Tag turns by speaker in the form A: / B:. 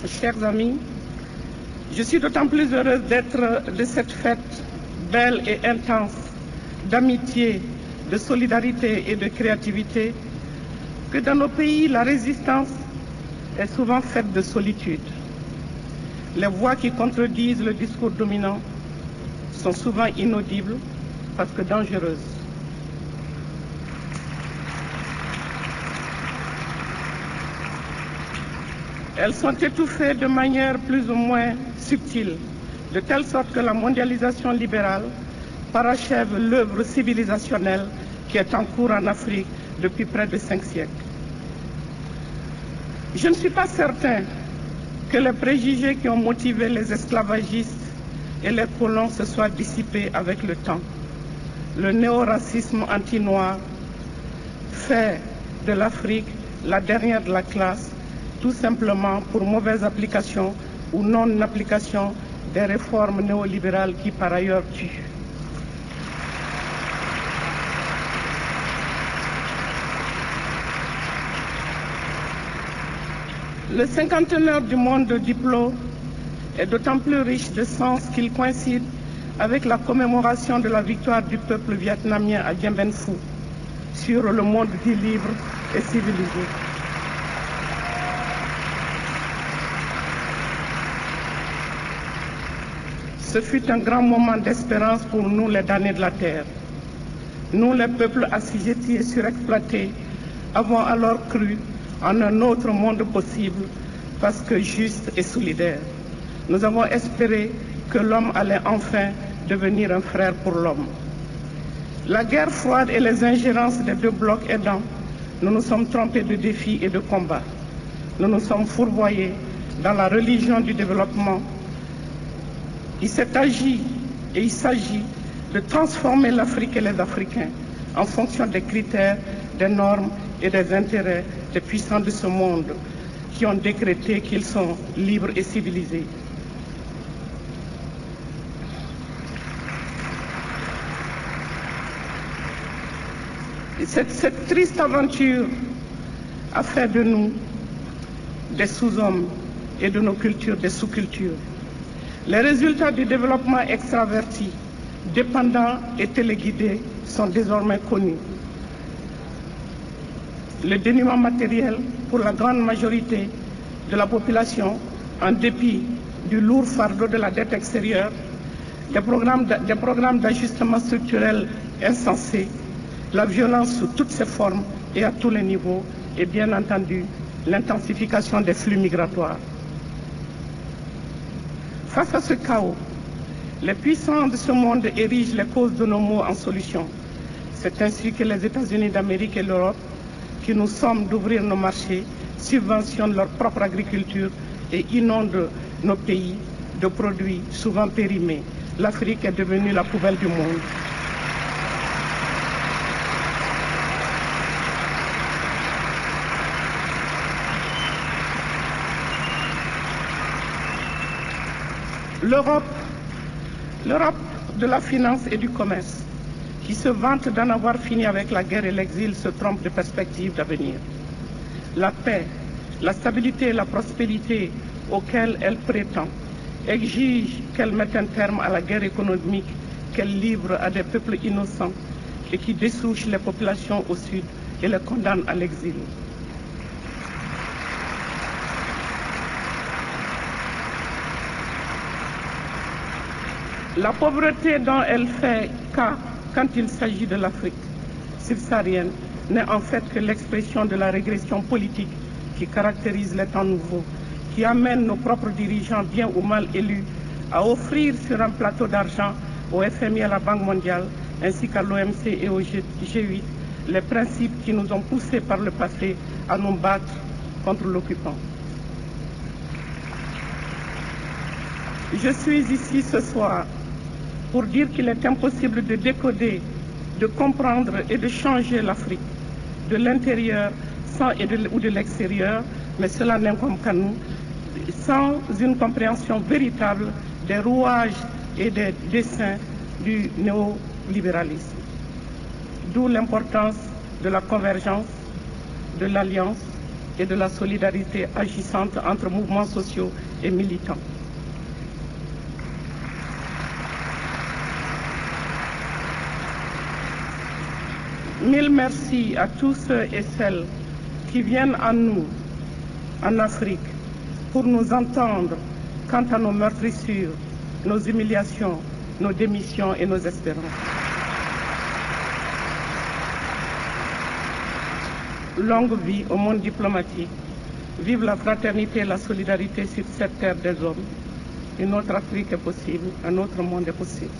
A: chers amis, je suis d'autant plus heureuse d'être de cette fête belle et intense d'amitié, de solidarité et de créativité que dans nos pays, la résistance est souvent faite de solitude. Les voix qui contredisent le discours dominant sont souvent inaudibles parce que dangereuses. Elles sont étouffées de manière plus ou moins subtile, de telle sorte que la mondialisation libérale parachève l'œuvre civilisationnelle qui est en cours en Afrique depuis près de 5 siècles. Je ne suis pas certain que les préjugés qui ont motivé les esclavagistes et les colons se soient dissipés avec le temps. Le néo-racisme anti-noir fait de l'Afrique la dernière de la classe, tout simplement pour mauvaise application ou non-application des réformes néolibérales qui par ailleurs tuent. Le cinquantenaire du monde de Diplo est d'autant plus riche de sens qu'il coïncide avec la commémoration de la victoire du peuple vietnamien à Dien Bien Phu sur le monde dit libre et civilisé. Ce fut un grand moment d'espérance pour nous, les damnés de la terre. Nous, les peuples assujettis et surexploités, avons alors cru en un autre monde possible parce que juste et solidaire. Nous avons espéré que l'homme allait enfin devenir un frère pour l'homme. La guerre froide et les ingérences des deux blocs aidant, nous nous sommes trompés de défis et de combats. Nous nous sommes fourvoyés dans la religion du développement. Il s'est agi et il s'agit de transformer l'Afrique et les Africains en fonction des critères, des normes et des intérêts des puissants de ce monde qui ont décrété qu'ils sont libres et civilisés. Et cette triste aventure a fait de nous des sous-hommes et de nos cultures des sous-cultures. Les résultats du développement extraverti, dépendant et téléguidé sont désormais connus. Le dénuement matériel pour la grande majorité de la population, en dépit du lourd fardeau de la dette extérieure, des programmes d'ajustement structurel insensés, la violence sous toutes ses formes et à tous les niveaux, et bien entendu l'intensification des flux migratoires. Face à ce chaos, les puissants de ce monde érigent les causes de nos maux en solutions. C'est ainsi que les États-Unis d'Amérique et l'Europe, qui nous somment d'ouvrir nos marchés, subventionnent leur propre agriculture et inondent nos pays de produits souvent périmés. L'Afrique est devenue la poubelle du monde. L'Europe de la finance et du commerce, qui se vante d'en avoir fini avec la guerre et l'exil, se trompe de perspectives d'avenir. La paix, la stabilité et la prospérité auxquelles elle prétend exigent qu'elle mette un terme à la guerre économique qu'elle livre à des peuples innocents et qui dessouche les populations au sud et les condamne à l'exil. La pauvreté dont elle fait cas quand il s'agit de l'Afrique subsaharienne n'est en fait que l'expression de la régression politique qui caractérise les temps nouveaux, qui amène nos propres dirigeants, bien ou mal élus, à offrir sur un plateau d'argent au FMI et à la Banque mondiale, ainsi qu'à l'OMC et au G8, les principes qui nous ont poussés par le passé à nous battre contre l'occupant. Je suis ici ce soir pour dire qu'il est impossible de décoder, de comprendre et de changer l'Afrique de l'intérieur ou de l'extérieur, mais cela n'incombe qu'à nous, sans une compréhension véritable des rouages et des desseins du néolibéralisme. D'où l'importance de la convergence, de l'alliance, et de la solidarité agissante entre mouvements sociaux et militants. Mille merci à tous ceux et celles qui viennent à nous, en Afrique, pour nous entendre quant à nos meurtrissures, nos humiliations, nos démissions et nos espérances. Longue vie au monde diplomatique. Vive la fraternité et la solidarité sur cette terre des hommes. Une autre Afrique est possible, un autre monde est possible.